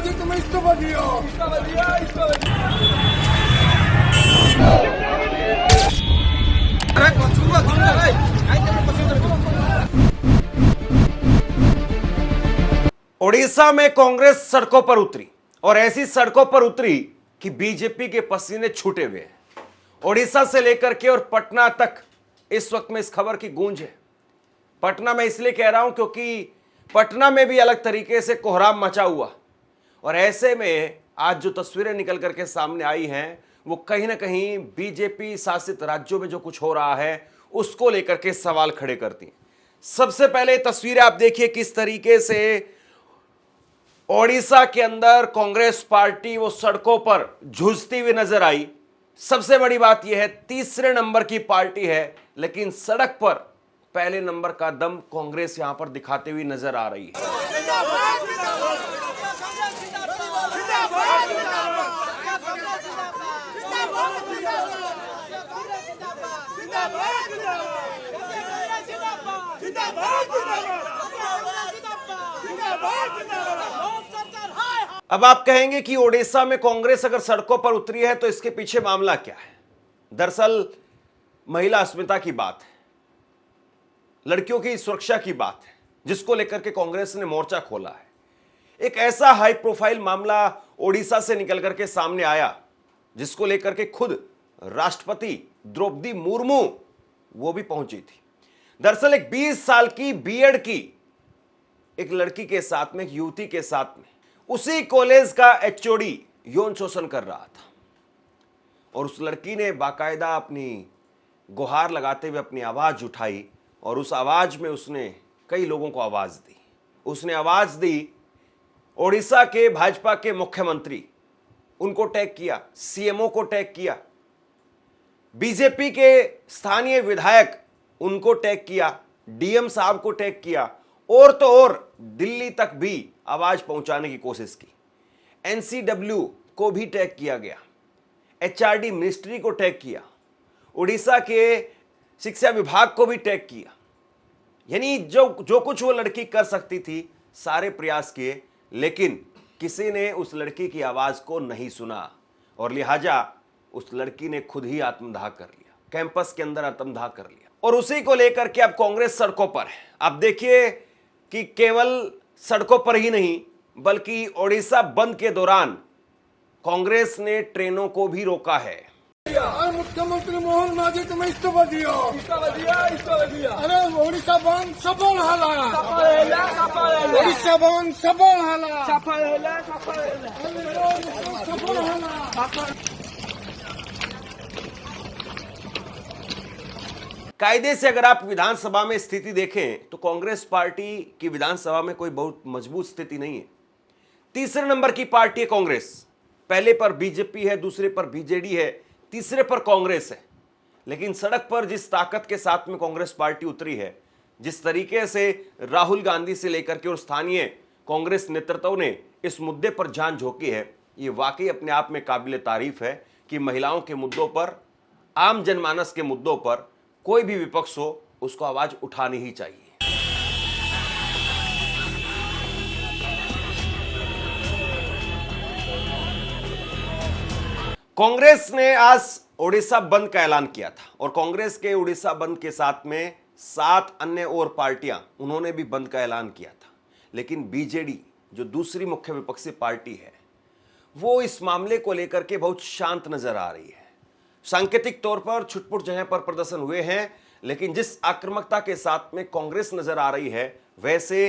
माझे तुम्हें इस्तीफा दिया। ओडिशा में कांग्रेस सड़कों पर उतरी और ऐसी सड़कों पर उतरी कि बीजेपी के पसीने छूटे हुए हैं। ओडिशा से लेकर के और पटना तक इस वक्त में इस खबर की गूंज है। पटना में इसलिए कह रहा हूं क्योंकि पटना में भी अलग तरीके से कोहराम मचा हुआ और ऐसे में आज जो तस्वीरें निकल करके सामने आई हैं वो कहीं ना कहीं बीजेपी शासित राज्यों में जो कुछ हो रहा है उसको लेकर के सवाल खड़े करती हैं। सबसे पहले तस्वीरें आप देखिए किस तरीके से ओडिशा के अंदर कांग्रेस पार्टी वो सड़कों पर झुलसती हुई नजर आई। सबसे बड़ी बात यह है तीसरे नंबर की पार्टी है लेकिन सड़क पर पहले नंबर का दम कांग्रेस यहां पर दिखाते हुए नजर आ रही है। अब आप कहेंगे कि ओडिशा में कांग्रेस अगर सड़कों पर उतरी है तो इसके पीछे मामला क्या है। दरअसल महिला अस्मिता की बात है, लड़कियों की सुरक्षा की बात है जिसको लेकर के कांग्रेस ने मोर्चा खोला है। एक ऐसा हाई प्रोफाइल मामला ओडिशा से निकल करके सामने आया जिसको लेकर के खुद राष्ट्रपति द्रौपदी मुर्मू वो भी पहुंची थी। दरअसल एक 20 साल की बीएड की एक लड़की के साथ में, एक युवती के साथ में उसी कॉलेज का एचओडी यौन शोषण कर रहा था और उस लड़की ने बाकायदा अपनी गुहार लगाते हुए अपनी आवाज उठाई और उस आवाज में उसने कई लोगों को आवाज दी। उसने आवाज दी ओडिशा के भाजपा के मुख्यमंत्री, उनको टैग किया, सीएमओ को टैग किया, बीजेपी के स्थानीय विधायक उनको टैग किया, डीएम साहब को टैग किया और तो और दिल्ली तक भी आवाज पहुंचाने की कोशिश की। एनसीडब्ल्यू को भी टैग किया गया, एचआरडी मिनिस्ट्री को टैग किया, उड़ीसा के शिक्षा विभाग को भी टैग किया। यानी जो कुछ वो लड़की कर सकती थी सारे प्रयास किए लेकिन किसी ने उस लड़की की आवाज को नहीं सुना और लिहाजा उस लड़की ने खुद ही आत्मदाह कर लिया, कैंपस के अंदर आत्मदाह कर लिया। और उसी को लेकर के अब कांग्रेस सड़कों पर है। आप देखिए कि केवल सड़कों पर ही नहीं बल्कि ओडिशा बंद के दौरान कांग्रेस ने ट्रेनों को भी रोका है। मुख्यमंत्री मोहन माझे तुम्हें इस्तीफा दिया। अरे ओडिशा बंद सफल होला, ओडिशा बंद सफल होला, सफल होला। कायदे से अगर आप विधानसभा में स्थिति देखें तो कांग्रेस पार्टी की विधानसभा में कोई बहुत मजबूत स्थिति नहीं है। तीसरे नंबर की पार्टी है कांग्रेस, पहले पर बीजेपी है, दूसरे पर बीजेडी है, तीसरे पर कांग्रेस है। लेकिन सड़क पर जिस ताकत के साथ में कांग्रेस पार्टी उतरी है, जिस तरीके से राहुल गांधी से लेकर के और स्थानीय कांग्रेस नेतृत्व ने इस मुद्दे पर जान झोंकी है, ये वाकई अपने आप में काबिल तारीफ है कि महिलाओं के मुद्दों पर, आम जनमानस के मुद्दों पर कोई भी विपक्ष हो उसको आवाज उठानी ही चाहिए। कांग्रेस ने आज ओडिशा बंद का ऐलान किया था और कांग्रेस के ओडिशा बंद के साथ में 7 अन्य और पार्टियां उन्होंने भी बंद का ऐलान किया था। लेकिन बीजेडी जो दूसरी मुख्य विपक्षी पार्टी है वो इस मामले को लेकर के बहुत शांत नजर आ रही है। सांकेतिक तौर पर छुटपुट जगह पर प्रदर्शन हुए हैं लेकिन जिस आक्रामकता के साथ में कांग्रेस नजर आ रही है वैसे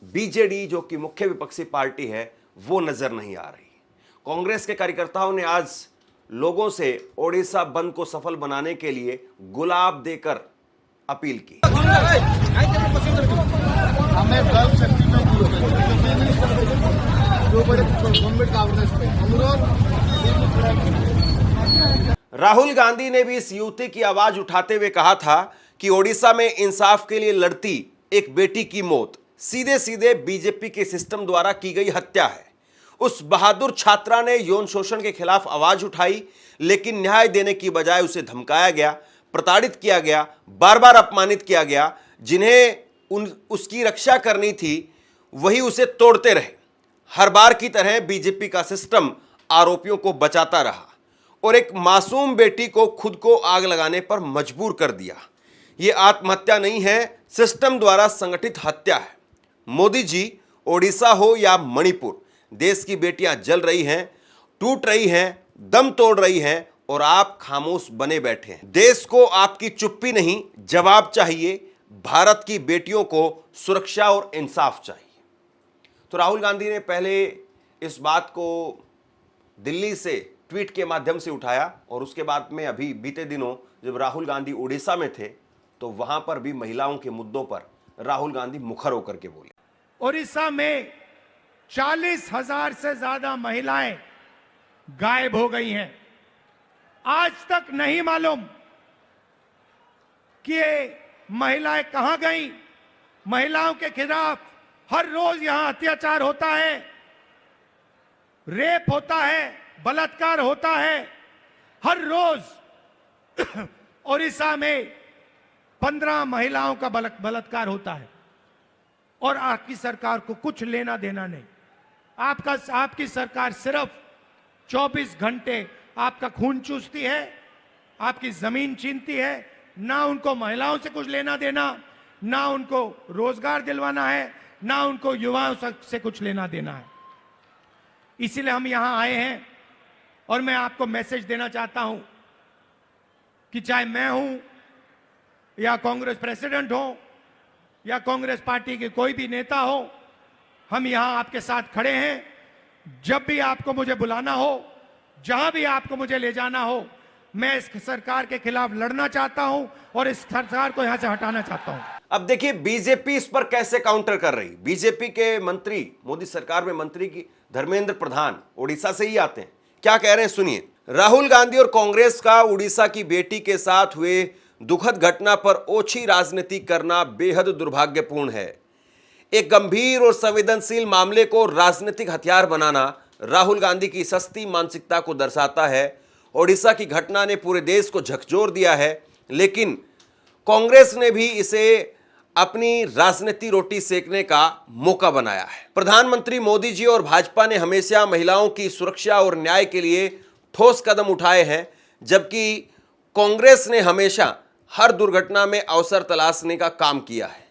बीजेडी जो कि मुख्य विपक्षी पार्टी है वो नजर नहीं आ रही। कांग्रेस के कार्यकर्ताओं ने आज लोगों से ओडिशा बंद को सफल बनाने के लिए गुलाब देकर अपील की। हमें दल शक्ति में जो बड़े गवर्नमेंट कांग्रेस पे अनुरोध। राहुल गांधी ने भी इस युवती की आवाज उठाते हुए कहा था कि ओडिशा में इंसाफ के लिए लड़ती एक बेटी की मौत सीधे सीधे बीजेपी के सिस्टम द्वारा की गई हत्या है। उस बहादुर छात्रा ने यौन शोषण के खिलाफ आवाज उठाई लेकिन न्याय देने की बजाय उसे धमकाया गया, प्रताड़ित किया गया, बार बार अपमानित किया गया। जिन्हें उसकी रक्षा करनी थी वही उसे तोड़ते रहे। हर बार की तरह बीजेपी का सिस्टम आरोपियों को बचाता रहा और एक मासूम बेटी को खुद को आग लगाने पर मजबूर कर दिया। यह आत्महत्या नहीं है, सिस्टम द्वारा संगठित हत्या है। मोदी जी, ओडिशा हो या मणिपुर, देश की बेटियां जल रही हैं, टूट रही हैं, दम तोड़ रही हैं और आप खामोश बने बैठे हैं। देश को आपकी चुप्पी नहीं, जवाब चाहिए। भारत की बेटियों को सुरक्षा और इंसाफ चाहिए। तो राहुल गांधी ने पहले इस बात को दिल्ली से ट्वीट के माध्यम से उठाया और उसके बाद में अभी बीते दिनों जब राहुल गांधी उड़ीसा में थे तो वहां पर भी महिलाओं के मुद्दों पर राहुल गांधी मुखर होकर के बोले। उड़ीसा में 40,000 से ज्यादा महिलाएं गायब हो गई हैं। आज तक नहीं मालूम कि ये महिलाएं कहां गई। महिलाओं के खिलाफ हर रोज यहां अत्याचार होता है, रेप होता है, बलात्कार होता है। हर रोज उड़ीसा में 15 महिलाओं का बलात्कार होता है और आपकी सरकार को कुछ लेना देना नहीं। आपकी सरकार सिर्फ 24 घंटे आपका खून चूसती है, आपकी जमीन छीनती है। ना उनको महिलाओं से कुछ लेना देना, ना उनको रोजगार दिलवाना है, ना उनको युवाओं से कुछ लेना देना है। इसीलिए हम यहां आए हैं और मैं आपको मैसेज देना चाहता हूं कि चाहे मैं हूं या कांग्रेस प्रेसिडेंट हो या कांग्रेस पार्टी के कोई भी नेता हो, हम यहां आपके साथ खड़े हैं। जब भी आपको मुझे बुलाना हो, जहां भी आपको मुझे ले जाना हो, मैं इस सरकार के खिलाफ लड़ना चाहता हूं और इस सरकार को यहां से हटाना चाहता हूं। अब देखिए बीजेपी इस पर कैसे काउंटर कर रही। बीजेपी के मंत्री, मोदी सरकार में मंत्री की धर्मेंद्र प्रधान उड़ीसा से ही आते हैं, क्या कह रहे हैं सुनिए। राहुल गांधी और कांग्रेस का उड़ीसा की बेटी के साथ हुए दुखद घटना पर ओछी राजनीति करना बेहद दुर्भाग्यपूर्ण है। एक गंभीर और संवेदनशील मामले को राजनीतिक हथियार बनाना राहुल गांधी की सस्ती मानसिकता को दर्शाता है। ओडिशा की घटना ने पूरे देश को झकझोर दिया है, लेकिन कांग्रेस ने भी इसे अपनी राजनीति रोटी सेकने का मौका बनाया है। प्रधानमंत्री मोदी जी और भाजपा ने हमेशा महिलाओं की सुरक्षा और न्याय के लिए ठोस कदम उठाए हैं, जबकि कांग्रेस ने हमेशा हर दुर्घटना में अवसर तलाशने का काम किया है।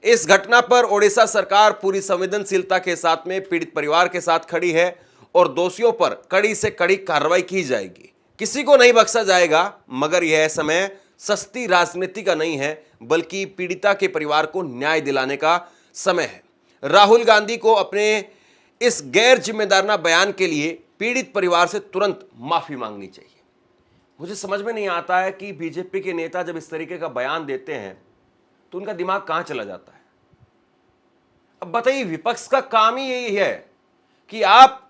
इस घटना पर ओडिशा सरकार पूरी संवेदनशीलता के साथ में पीड़ित परिवार के साथ खड़ी है और दोषियों पर कड़ी से कड़ी कार्रवाई की जाएगी। किसी को नहीं बख्शा जाएगा, मगर यह समय सस्ती राजनीति का नहीं है, बल्कि पीड़िता के परिवार को न्याय दिलाने का समय है। राहुल गांधी को अपने इस गैर जिम्मेदाराना बयान के लिए पीड़ित परिवार से तुरंत माफी मांगनी चाहिए। मुझे समझ में नहीं आता है कि बीजेपी के नेता जब इस तरीके का बयान देते हैं तो उनका दिमाग कहां चला जाता है। अब बताइए, विपक्ष का काम ही यही है कि आप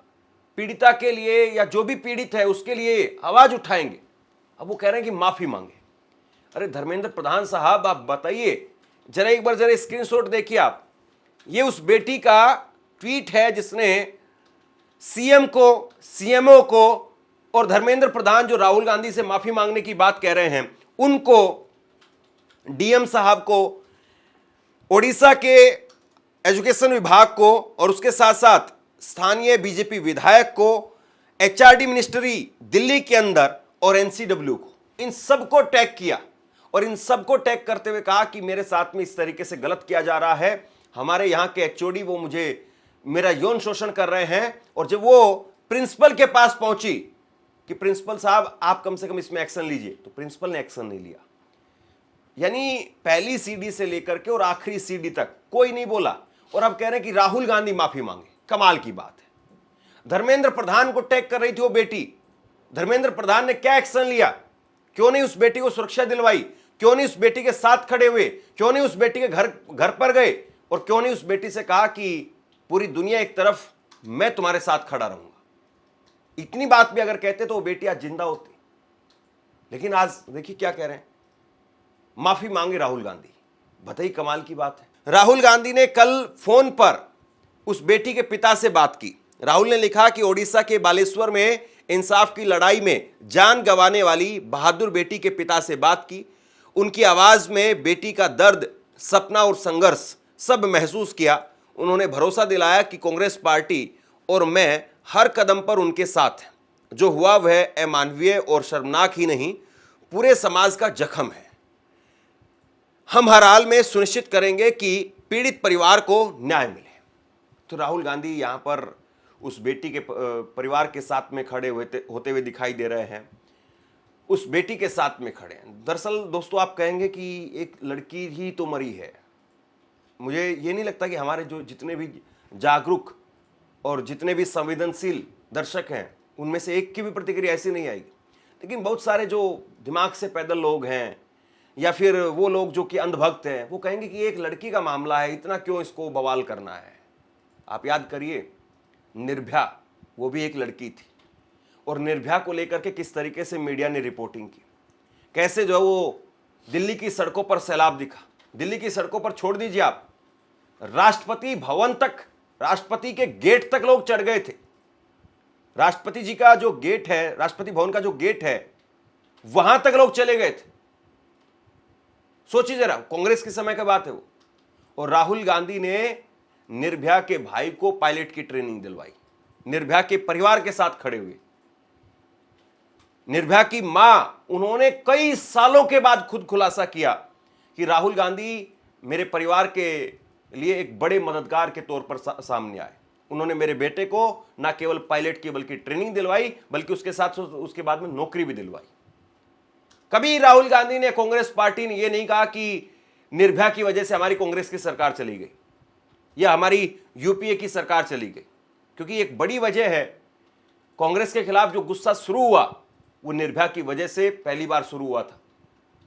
पीड़िता के लिए या जो भी पीड़ित है उसके लिए आवाज उठाएंगे। अब वो कह रहे हैं कि माफी मांगे। अरे धर्मेंद्र प्रधान साहब, आप बताइए जरा, एक बार जरा स्क्रीनशॉट देखिए आप। ये उस बेटी का ट्वीट है जिसने सीएम को, सीएमओ को और धर्मेंद्र प्रधान जो राहुल गांधी से माफी मांगने की बात कह रहे हैं, उनको, डीएम साहब को, ओडिशा के एजुकेशन विभाग को और उसके साथ साथ स्थानीय बीजेपी विधायक को, एचआरडी मिनिस्ट्री दिल्ली के अंदर और एनसीडब्ल्यू को, इन सबको टैग किया और इन सबको टैग करते हुए कहा कि मेरे साथ में इस तरीके से गलत किया जा रहा है। हमारे यहाँ के एचओडी वो मुझे मेरा यौन शोषण कर रहे हैं। और जब वो प्रिंसिपल के पास पहुंची कि प्रिंसिपल साहब आप कम से कम इसमें एक्शन लीजिए, तो प्रिंसिपल ने एक्शन नहीं लिया। यानी पहली सीडी से लेकर के और आखिरी सीडी तक कोई नहीं बोला और अब कह रहे हैं कि राहुल गांधी माफी मांगे। कमाल की बात है। धर्मेंद्र प्रधान को टैग कर रही थी वो बेटी, धर्मेंद्र प्रधान ने क्या एक्शन लिया? क्यों नहीं उस बेटी को सुरक्षा दिलवाई? क्यों नहीं उस बेटी के साथ खड़े हुए? क्यों नहीं उस बेटी के घर पर गए? और क्यों नहीं उस बेटी से कहा कि पूरी दुनिया एक तरफ, मैं तुम्हारे साथ खड़ा रहूंगा? इतनी बात भी अगर कहते तो वो बेटी आज जिंदा होती। लेकिन आज देखिए क्या कह रहे हैं, माफी मांगे राहुल गांधी। बताइए कमाल की बात है। राहुल गांधी ने कल फोन पर उस बेटी के पिता से बात की। राहुल ने लिखा कि ओडिशा के बालेश्वर में इंसाफ की लड़ाई में जान गंवाने वाली बहादुर बेटी के पिता से बात की। उनकी आवाज में बेटी का दर्द, सपना और संघर्ष सब महसूस किया। उन्होंने भरोसा दिलाया कि कांग्रेस पार्टी और मैं हर कदम पर उनके साथ हैं। जो हुआ वह अमानवीय और शर्मनाक ही नहीं, पूरे समाज का जख्म है। हम हर हाल में सुनिश्चित करेंगे कि पीड़ित परिवार को न्याय मिले। तो राहुल गांधी यहां पर उस बेटी के परिवार के साथ में खड़े होते हुए दिखाई दे रहे हैं, उस बेटी के साथ में खड़े हैं। दरअसल दोस्तों, आप कहेंगे कि एक लड़की ही तो मरी है। मुझे ये नहीं लगता कि हमारे जो जितने भी जागरूक और जितने भी संवेदनशील दर्शक हैं, उनमें से एक की भी प्रतिक्रिया ऐसी नहीं आएगी। लेकिन बहुत सारे जो दिमाग से पैदल लोग हैं या फिर वो लोग जो कि अंधभक्त हैं, वो कहेंगे कि एक लड़की का मामला है, इतना क्यों इसको बवाल करना है। आप याद करिए, निर्भया वो भी एक लड़की थी, और निर्भया को लेकर के किस तरीके से मीडिया ने रिपोर्टिंग की, कैसे जो वो दिल्ली की सड़कों पर सैलाब दिखा। दिल्ली की सड़कों पर छोड़ दीजिए, आप राष्ट्रपति भवन तक, राष्ट्रपति के गेट तक लोग चढ़ गए थे। राष्ट्रपति जी का जो गेट है, राष्ट्रपति भवन का जो गेट है, वहां तक लोग चले गए थे। सोचिए जरा, कांग्रेस के समय की बात है वो। और राहुल गांधी ने निर्भया के भाई को पायलट की ट्रेनिंग दिलवाई, निर्भया के परिवार के साथ खड़े हुए। निर्भया की मां, उन्होंने कई सालों के बाद खुद खुलासा किया कि राहुल गांधी मेरे परिवार के लिए एक बड़े मददगार के तौर पर सामने आए। उन्होंने मेरे बेटे को न केवल पायलट की बल्कि ट्रेनिंग दिलवाई, बल्कि उसके साथ उसके बाद में नौकरी भी दिलवाई। कभी राहुल गांधी ने, कांग्रेस पार्टी ने यह नहीं कहा कि निर्भया की वजह से हमारी कांग्रेस की सरकार चली गई या हमारी यूपीए की सरकार चली गई। क्योंकि एक बड़ी वजह है, कांग्रेस के खिलाफ जो गुस्सा शुरू हुआ वो निर्भया की वजह से पहली बार शुरू हुआ था।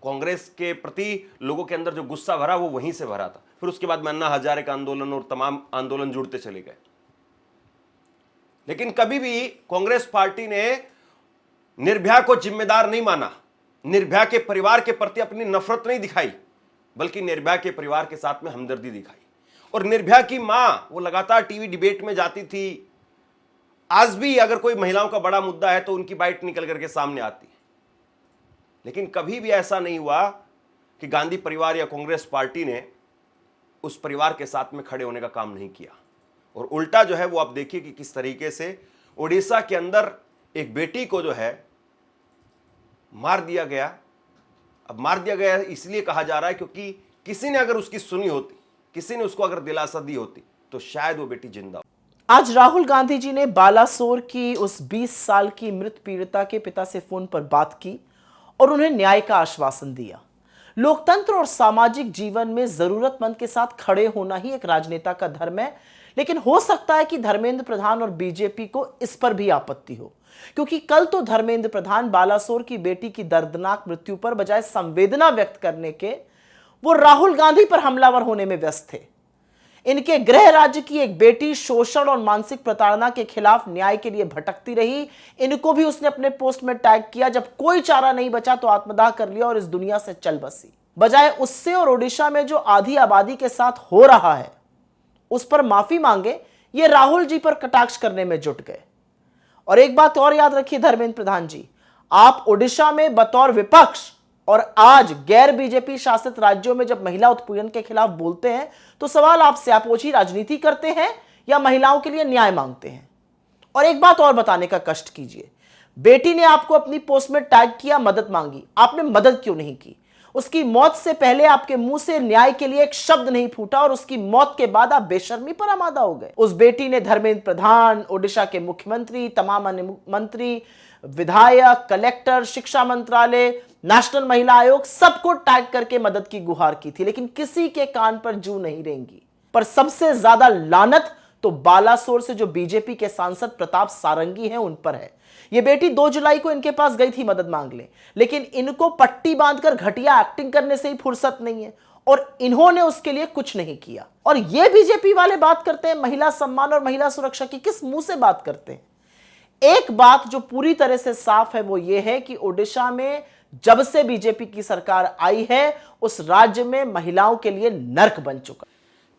कांग्रेस के प्रति लोगों के अंदर जो गुस्सा भरा वो वहीं से भरा था। फिर उसके बाद में अन्ना हजारे का आंदोलन और तमाम आंदोलन जुड़ते चले गए। लेकिन कभी भी कांग्रेस पार्टी ने निर्भया को जिम्मेदार नहीं माना, निर्भया के परिवार के प्रति अपनी नफरत नहीं दिखाई, बल्कि निर्भया के परिवार के साथ में हमदर्दी दिखाई। और निर्भया की मां, वो लगातार टीवी डिबेट में जाती थी। आज भी अगर कोई महिलाओं का बड़ा मुद्दा है तो उनकी बाइट निकल करके सामने आती है। लेकिन कभी भी ऐसा नहीं हुआ कि गांधी परिवार या कांग्रेस पार्टी ने उस परिवार के साथ में खड़े होने का काम नहीं किया। और उल्टा जो है वो आप देखिए कि किस तरीके से ओडिशा के अंदर एक बेटी को जो है मार दिया गया। अब मार दिया गया इसलिए कहा जा रहा है क्योंकि किसी ने अगर उसकी सुनी होती, किसी ने उसको अगर दिलासा दी होती, तो शायद वो बेटी जिंदा हो। आज राहुल गांधी जी ने बालासोर की उस 20 साल की मृत पीड़िता के पिता से फोन पर बात की और उन्हें न्याय का आश्वासन दिया। लोकतंत्र और सामाजिक जीवन में जरूरतमंद के साथ खड़े होना ही एक राजनेता का धर्म है। लेकिन हो सकता है कि धर्मेंद्र प्रधान और बीजेपी को इस पर भी आपत्ति हो, क्योंकि कल तो धर्मेंद्र प्रधान बालासोर की बेटी की दर्दनाक मृत्यु पर बजाय संवेदना व्यक्त करने के वो राहुल गांधी पर हमलावर होने में व्यस्त थे। इनके गृह राज्य की एक बेटी शोषण और मानसिक प्रताड़ना के खिलाफ न्याय के लिए भटकती रही। इनको भी उसने अपने पोस्ट में टैग किया। जब कोई चारा नहीं बचा तो आत्मदाह कर लिया और इस दुनिया से चल बसी। बजाय उससे और ओडिशा में जो आधी आबादी के साथ हो रहा है उस पर माफी मांगे, ये राहुल जी पर कटाक्ष करने में जुट गए। और एक बात और याद रखिए धर्मेंद्र प्रधान जी, आप ओडिशा में बतौर विपक्ष और आज गैर बीजेपी शासित राज्यों में जब महिला उत्पीड़न के खिलाफ बोलते हैं तो सवाल आपसे, आप ओछी राजनीति करते हैं या महिलाओं के लिए न्याय मांगते हैं? और एक बात और बताने का कष्ट कीजिए, बेटी ने आपको अपनी पोस्ट में टैग किया, मदद मांगी, आपने मदद क्यों नहीं की? उसकी मौत से पहले आपके मुंह से न्याय के लिए एक शब्द नहीं फूटा और उसकी मौत के बाद आप बेशर्मी पर आमादा हो गए। उस बेटी ने धर्मेंद्र प्रधान, ओडिशा के मुख्यमंत्री, तमाम अन्य मंत्री, विधायक, कलेक्टर, शिक्षा मंत्रालय, नेशनल महिला आयोग, सबको टैग करके मदद की गुहार की थी, लेकिन किसी के कान पर जू नहीं रेंगी। पर सबसे ज्यादा लानत तो बालासोर से जो बीजेपी के सांसद प्रताप सारंगी हैं उन पर है। ये बेटी 2 जुलाई को इनके पास गई थी मदद मांग ले, लेकिन इनको पट्टी बांधकर घटिया एक्टिंग करने से ही फुर्सत नहीं है और इन्होंने उसके लिए कुछ नहीं किया। और ये बीजेपी वाले बात करते हैं महिला सम्मान और महिला सुरक्षा की, किस मुंह से बात करते हैं? एक बात जो पूरी तरह से साफ है वो ये है कि ओडिशा में जब से बीजेपी की सरकार आई है उस राज्य में महिलाओं के लिए नर्क बन चुका।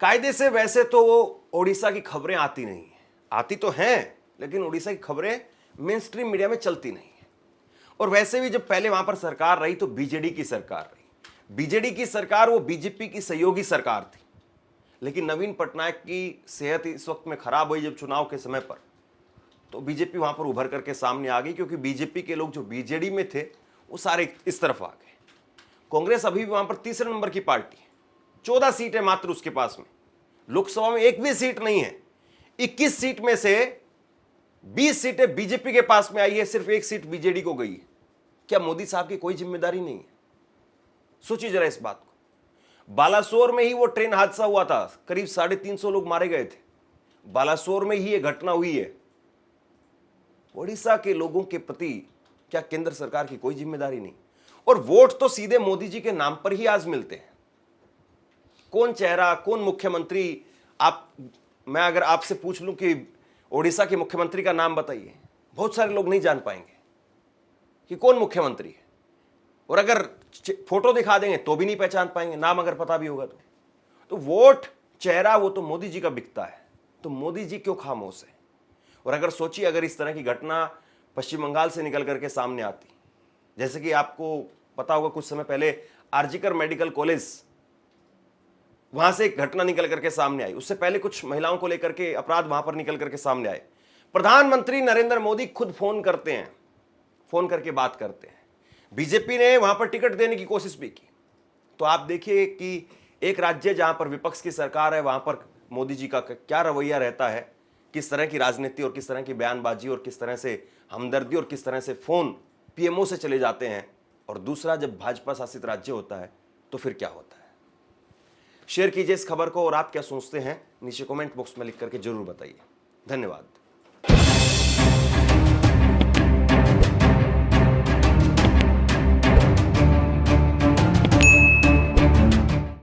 कायदे से वैसे तो वो ओडिशा की खबरें आती नहीं है, आती तो हैं, लेकिन ओडिशा की खबरें मेन स्ट्रीम मीडिया में चलती नहीं है। और वैसे भी जब पहले वहां पर सरकार रही तो बीजेडी की सरकार रही। बीजेडी की सरकार वो बीजेपी की सहयोगी सरकार थी। लेकिन नवीन पटनायक की सेहत इस वक्त में खराब हुई जब चुनाव के समय पर, तो बीजेपी वहां पर उभर करके सामने आ गई, क्योंकि बीजेपी के लोग जो बीजेडी में थे वो सारे इस तरफ आ गए। कांग्रेस अभी भी वहां पर तीसरे नंबर की पार्टी है, 14 सीट है मात्र उसके पास में। लोकसभा में एक भी सीट नहीं है। 21 सीट में से 20 सीटें बीजेपी के पास में आई है, सिर्फ एक सीट बीजेडी को गई है। क्या मोदी साहब की कोई जिम्मेदारी नहीं है? सोचिए जरा इस बात को। बालासोर में ही वो ट्रेन हादसा हुआ था, करीब 350 लोग मारे गए थे। बालासोर में ही ये घटना हुई है। ओडिशा के लोगों के प्रति क्या केंद्र सरकार की कोई जिम्मेदारी नहीं? और वोट तो सीधे मोदी जी के नाम पर ही आज मिलते हैं। कौन चेहरा, कौन मुख्यमंत्री, मैं अगर आपसे पूछ लूं कि ओडिशा के मुख्यमंत्री का नाम बताइए, बहुत सारे लोग नहीं जान पाएंगे कि कौन मुख्यमंत्री है। और अगर फोटो दिखा देंगे तो भी नहीं पहचान पाएंगे, नाम अगर पता भी होगा तो वोट, चेहरा वो तो मोदी जी का बिकता है। तो मोदी जी क्यों खामोश है? और अगर सोचिए, अगर इस तरह की घटना पश्चिम बंगाल से निकल करके सामने आती, जैसे कि आपको पता होगा कुछ समय पहले आरजीकर मेडिकल कॉलेज, वहां से एक घटना निकल करके सामने आई। उससे पहले कुछ महिलाओं को लेकर के अपराध वहां पर निकल करके सामने आए। प्रधानमंत्री नरेंद्र मोदी खुद फोन करते हैं, फोन करके बात करते हैं। बीजेपी ने वहां पर टिकट देने की कोशिश भी की। तो आप देखिए कि एक राज्य जहां पर विपक्ष की सरकार है, वहां पर मोदी जी का क्या रवैया रहता है, किस तरह की राजनीति और किस तरह की बयानबाजी और किस तरह से हमदर्दी और किस तरह से फोन पीएमओ से चले जाते हैं। और दूसरा, जब भाजपा शासित राज्य होता है तो फिर क्या होता है? शेयर कीजिए इस खबर को, और आप क्या सोचते हैं नीचे कमेंट बॉक्स में लिख करके जरूर बताइए। धन्यवाद।